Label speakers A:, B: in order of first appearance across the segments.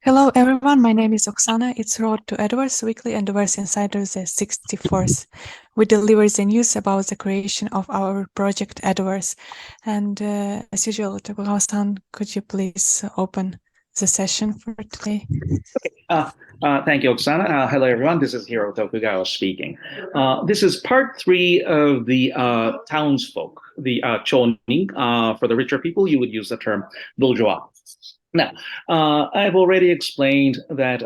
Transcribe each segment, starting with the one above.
A: Hello everyone, my name is Oksana. It's Road to Edoverse Weekly and Edoverse Insider the 64th. We deliver the news about the creation of our project Edoverse. And as usual, Tokugawa-san, could you please open the session for today?
B: Thank you, Oksana. Hello everyone, this is Iehiro Tokugawa speaking. This is part 3 of the townsfolk, the chonin. For the richer people, you would use the term bourgeois. Now, I've already explained that,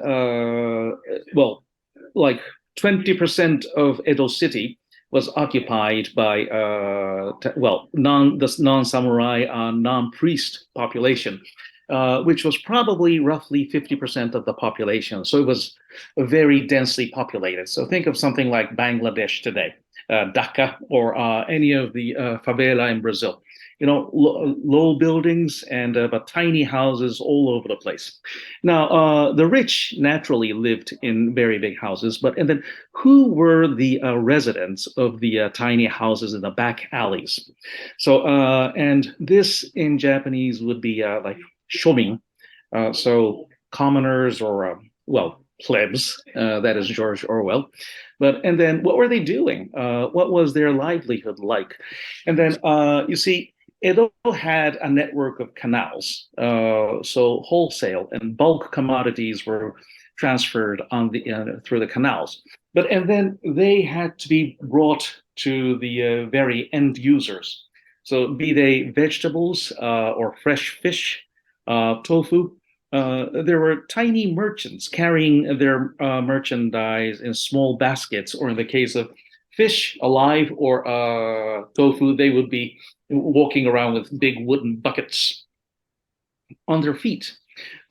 B: like 20% of Edo City was occupied by, non-samurai, non-priest population, which was probably roughly 50% of the population. So it was very densely populated. So think of something like Bangladesh today, Dhaka, or any of the favela in Brazil. You know, low buildings and but tiny houses all over the place. Now, the rich naturally lived in very big houses, and then who were the residents of the tiny houses in the back alleys? So, and this in Japanese would be like shomin, so commoners or plebs. That is George Orwell. And then what were they doing? What was their livelihood like? And then you see, Edo had a network of canals, so wholesale and bulk commodities were transferred on the through the canals. And then they had to be brought to the very end users. So be they vegetables or fresh fish, tofu. There were tiny merchants carrying their merchandise in small baskets, or in the case of fish alive or tofu, they would be walking around with big wooden buckets on their feet.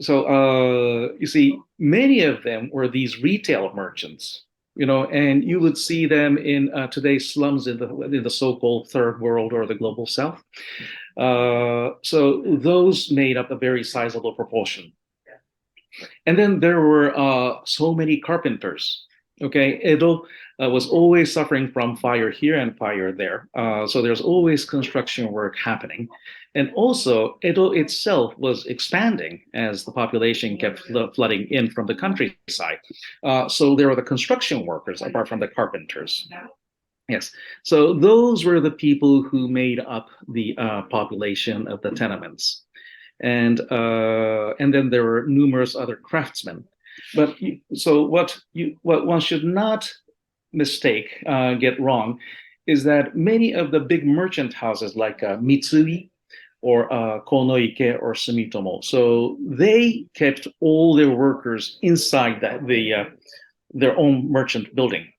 B: So you see, many of them were these retail merchants, you know, and you would see them in today's slums in the so-called third world or the global south. So those made up a very sizable proportion. And then there were so many carpenters. Okay, Edo was always suffering from fire here and fire there. So there's always construction work happening. And also, Edo itself was expanding as the population kept flooding in from the countryside. So there were the construction workers, apart from the carpenters. Yes, so those were the people who made up the population of the tenements. And then there were numerous other craftsmen. So what one should not mistake, get wrong, is that many of the big merchant houses like Mitsui or Konoike or Sumitomo, so they kept all their workers inside their own merchant building.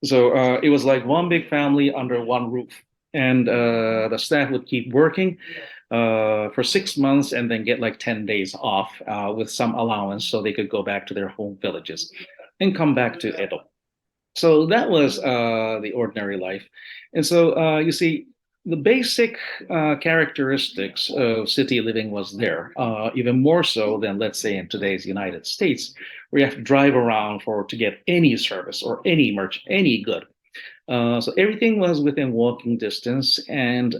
B: So it was like one big family under one roof, and the staff would keep working for 6 months and then get like 10 days off with some allowance so they could go back to their home villages and come back to Edo. So that was the ordinary life. And so you see, the basic characteristics of city living was there, even more so than, let's say, in today's United States, where you have to drive around to get any service or any any good. So everything was within walking distance, and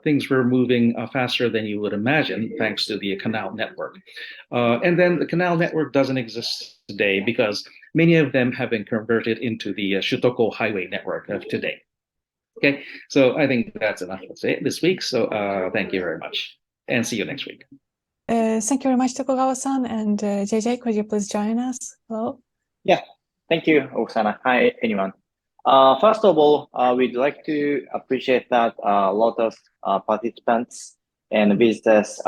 B: things were moving faster than you would imagine, thanks to the canal network. And then the canal network doesn't exist today because many of them have been converted into the Shutoko highway network of today. Okay, so I think that's enough for this week. So thank you very much, and see you next week.
A: Thank you very much, Tokugawa-san. And JJ, could you please join us? Hello?
C: Yeah, thank you, Oksana. Hi, anyone. First of all, we'd like to appreciate that a lot of participants and visitors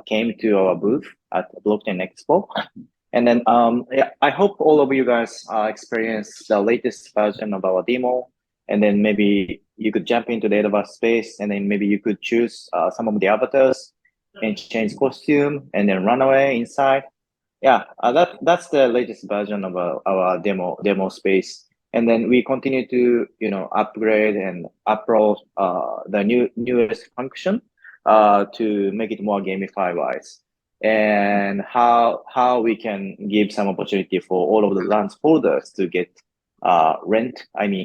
C: came to our booth at Blockchain Expo. And then I hope all of you guys experienced the latest version of our demo. And then maybe you could jump into the Edoverse space, and then maybe you could choose some of the avatars and change costume and then run away inside. Yeah, that's the latest version of our demo space. And then we continue to upgrade and upload the newest function to make it more gamify wise, and how we can give some opportunity for all of the lands holders to get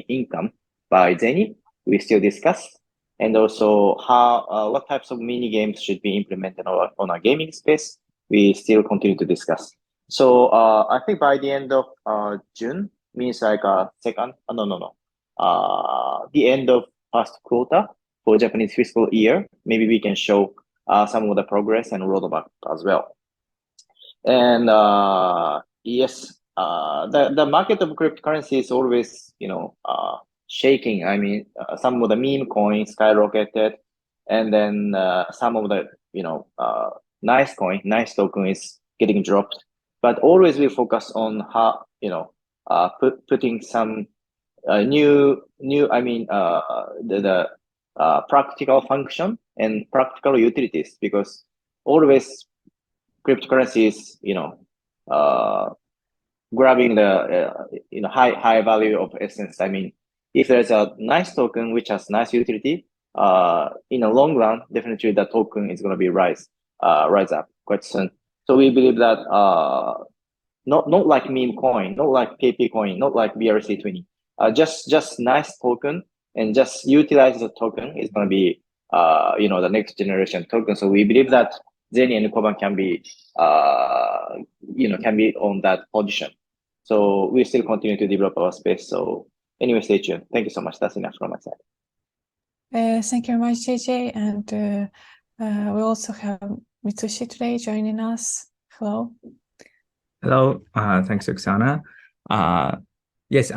C: income by Zeni. We still discuss, and also what types of mini games should be implemented on our gaming space. we still continue to discuss. So I think by the end of June, means like the end of first quarter for Japanese fiscal year, maybe we can show some of the progress and roadmap as well. And yes, the market of cryptocurrency is always, shaking. I mean, some of the meme coins skyrocketed, and then some of the, nice token is getting dropped. But always we focus on how, putting some new, the practical function and practical utilities, because always cryptocurrency is, grabbing the high value of essence. I mean, if there's a nice token which has nice utility, in the long run, definitely the token is going to be rise up quite soon. So we believe that not like meme coin, not like K.K coin, not like BRC20, just nice token, and just utilize the token is going to be the next generation token. So we believe that Zen and Koban can be on that position. So we still continue to develop our space. So anyway, stay tuned. Thank you so much. That's enough from my side.
A: Thank you very much, JJ. And we also have Mitsushi today joining us. Hello.
D: Hello. Thanks, Oksana. Yes,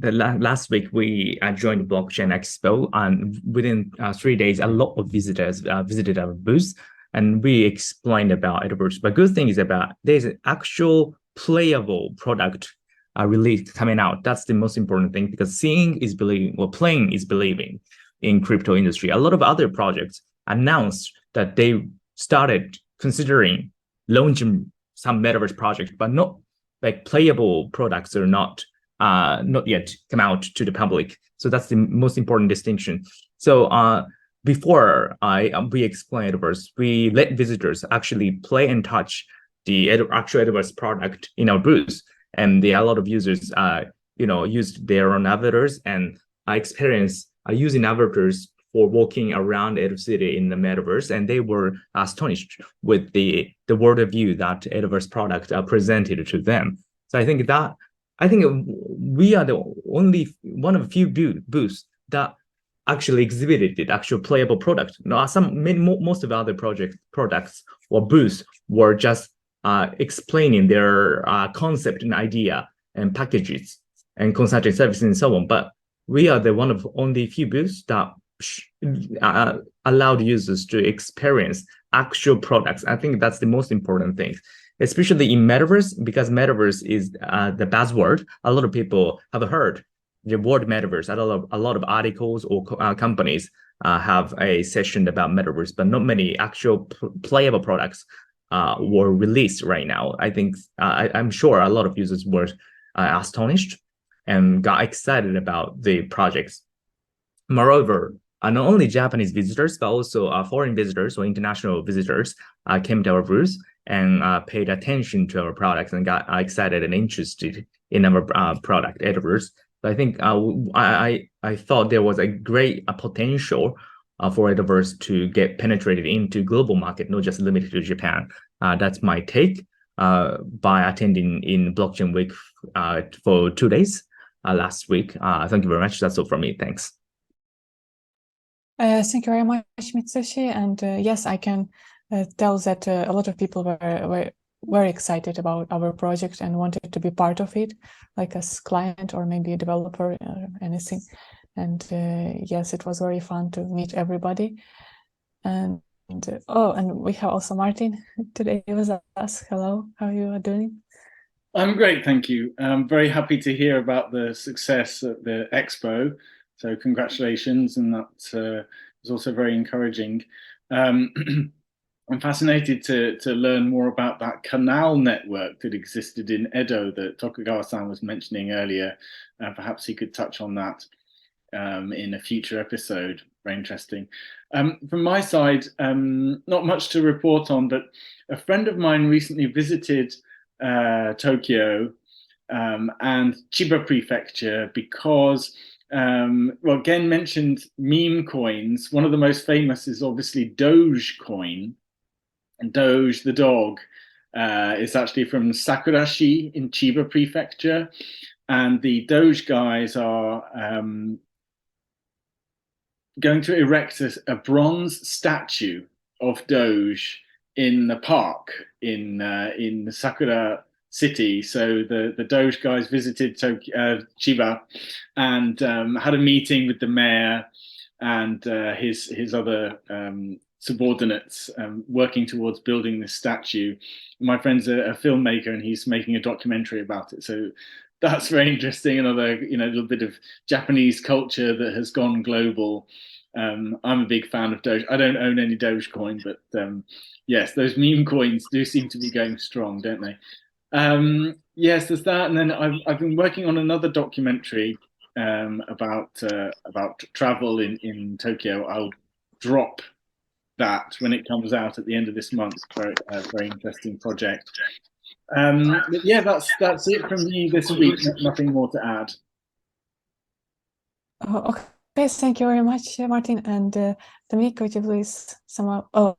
D: last week we joined Blockchain Expo, and within 3 days, a lot of visitors visited our booth, and we explained about Edoverse. But good thing is about there's an actual playable product release coming out. That's the most important thing, because seeing is believing, or playing is believing in crypto industry. A lot of other projects announced that they started considering launching some metaverse project, but not like playable products are not yet come out to the public. So that's the most important distinction. So before we explain Edoverse, we let visitors actually play and touch the actual Edoverse product in our booth, and a lot of users used their own avatars and experienced using avatars for walking around Edo City in the metaverse, and they were astonished with the world of view that Edoverse product presented to them. So I think we are the only one of a few booths that actually exhibited the actual playable product. Now, most of the other products or booths were just explaining their concept and idea and packages and consulting services and so on. But we are the one of only few booths that allowed users to experience actual products. I think that's the most important thing, especially in Metaverse, because Metaverse is the buzzword. A lot of people have heard the word Metaverse. A lot of articles or companies have a session about Metaverse, but not many actual playable products were released right now. I think I'm sure a lot of users were astonished and got excited about the projects. Moreover, not only Japanese visitors, but also foreign visitors or international visitors came to our booth and paid attention to our products and got excited and interested in our product, Edoverse. So I think I thought there was a great potential for Edoverse to get penetrated into global market, not just limited to Japan. That's my take by attending in Blockchain Week for 2 days last week. Thank you very much. That's all from me. Thanks.
A: Thank you very much, Mitsushi. And yes, I can tell that a lot of people were very excited about our project and wanted to be part of it, like as client or maybe a developer or anything. And yes, it was very fun to meet everybody. And we have also Martin today with us. Hello, how are you doing?
E: I'm great, thank you. I'm very happy to hear about the success at the expo. So congratulations, and that was also very encouraging. I'm fascinated to learn more about that canal network that existed in Edo that Tokugawa-san was mentioning earlier. Perhaps he could touch on that in a future episode. Very interesting. From my side, not much to report on, but a friend of mine recently visited Tokyo and Chiba Prefecture because well, Gen mentioned meme coins. One of the most famous is obviously Dogecoin, and Doge the dog. It's actually from Sakurashi in Chiba Prefecture, and the Doge guys are going to erect a bronze statue of Doge in the park in Sakura City. So the Doge guys visited Chiba and had a meeting with the mayor and his other subordinates, working towards building this statue. My friend's a filmmaker and he's making a documentary about it. So that's very interesting. Another, little bit of Japanese culture that has gone global. I'm a big fan of Doge. I don't own any Dogecoin, but yes, those meme coins do seem to be going strong, don't they? Yes, there's that. And then I've been working on another documentary about travel in Tokyo. I'll drop that when it comes out at the end of this month. Very interesting project. But yeah, that's it from me this week. Nothing more to add.
A: Oh, okay, thank you very much, Martin. And Dominique, could you please somehow? Oh,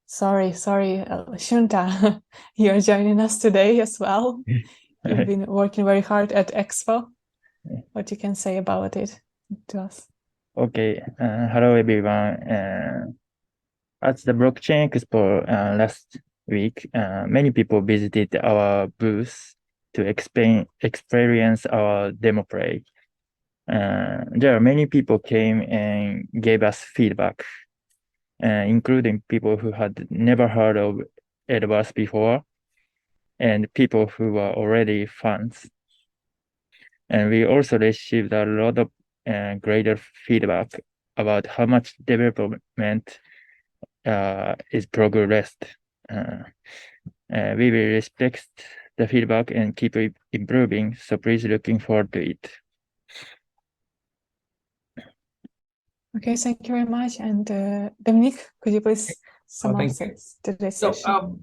A: sorry, Shunta, you're joining us today as well. You've been working very hard at Expo. What you can say about it to us?
F: Okay, hello everyone. At the Blockchain Expo last week, many people visited our booth to experience our demo play. There are many people came and gave us feedback, including people who had never heard of Edoverse before, and people who were already fans. And we also received a lot of greater feedback about how much development is progressed. We will respect the feedback and keep improving, so please looking forward to it.
A: Okay, thank you very much. And Dominique, could you please summarize today's session?
G: So,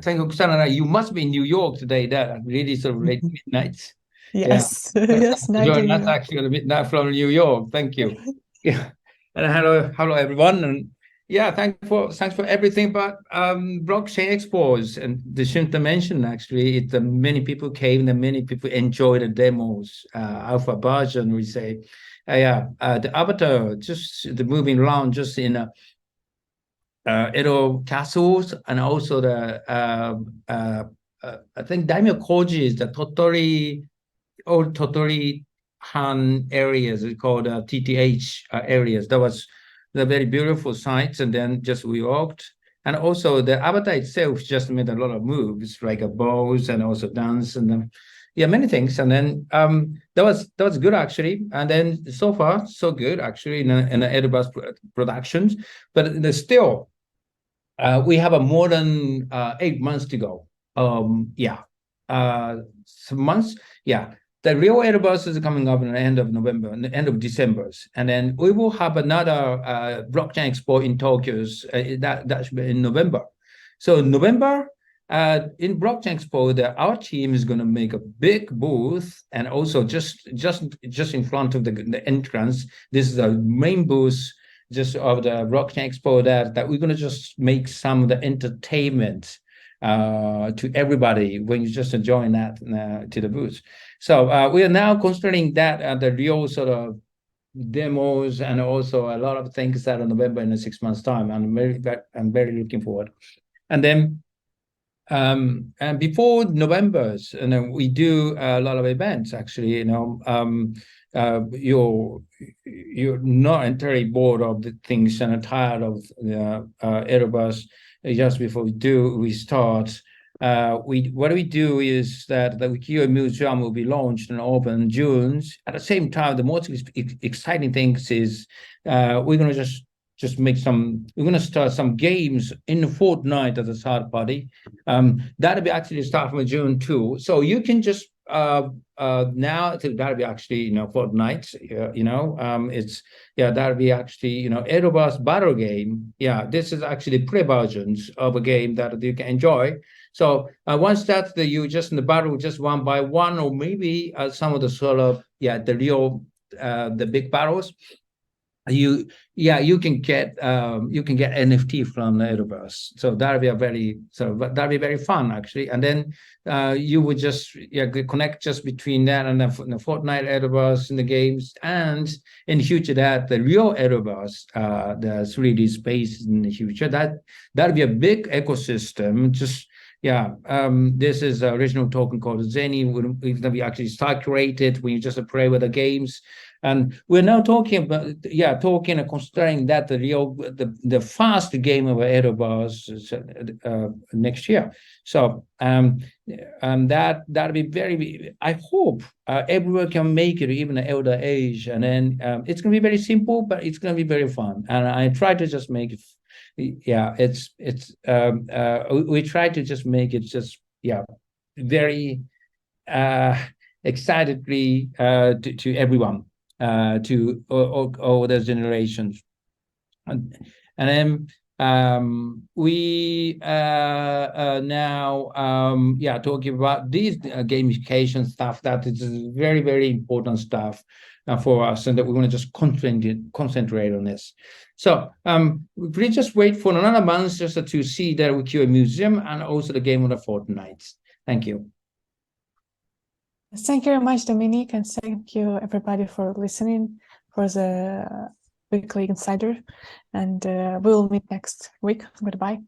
G: thank you, Oksana. You must be in New York today. That really sort of late midnight.
A: Yes, yes,
G: Join us actually a midnight from New York. Thank you. Yeah, and hello everyone, and yeah, thanks for everything. But blockchain expos and the Shunta mentioned actually, many people came and many people enjoyed the demos, alpha version. We say, the avatar, just the moving around, just in Edo castles, and also the I think Daimyo Koji is the old Totori Han areas, called TTH areas. That was the very beautiful sites, and then just we walked. And also the avatar itself just made a lot of moves, like a bows and also dance, and then many things. And then that was good actually. And then so far so good actually in the Edoverse productions. But there's still we have more than 8 months to go. Some months. Yeah. The real Edoverse is coming up in the end of November, the end of December. And then we will have another blockchain expo in Tokyo. That should be in November. So November, in blockchain expo, our team is going to make a big booth, and also just in front of the entrance. This is the main booth just of the blockchain expo that we're going to just make some of the entertainment to everybody when you just join that to the booth. So we are now considering that the real sort of demos and also a lot of things that in November in 6 months' time. I'm very looking forward. And then and before November's, and then we do a lot of events actually. You're not entirely bored of the things and tired of the Edoverse. Just before we start, what we do is that the Ukiyo Museum will be launched and open in June. At the same time, the most exciting thing is we're going to just make we're going to start some games in Fortnite as a third party. That'll be actually start from June too. So you can just now that'll be actually Fortnite. That'll be actually Edoverse battle game. This is actually pre-versions of a game that you can enjoy. So once that you just in the battle just one by one, or maybe some of the sort of the real the big battles. you can get NFT from the Edoverse, so that'll be that'll be very fun actually. And then you would just connect just between that and the Fortnite Edoverse in the games, and in the future that the real Edoverse, the 3D space in the future, that'll be a big ecosystem. Just this is the original token called Zeni. It's gonna be actually circulated when you just play with the games. And we're now talking about and considering that the first game of Edoverse is next year. So that'll be very. I hope everyone can make it, even the elder age, and then it's gonna be very simple, but it's gonna be very fun. And I try to just make it. We try to just make it just very excitedly to everyone. To all the generations, and then we now talking about these gamification stuff that is very, very important stuff for us, and that we want to just concentrate on this. So please just wait for another month just to see the Ukiyo Museum and also the game of the fortnight. Thank you.
A: Thank you very much, Dominique, and thank you everybody for listening for the Weekly Insider. And we'll meet next week. Goodbye.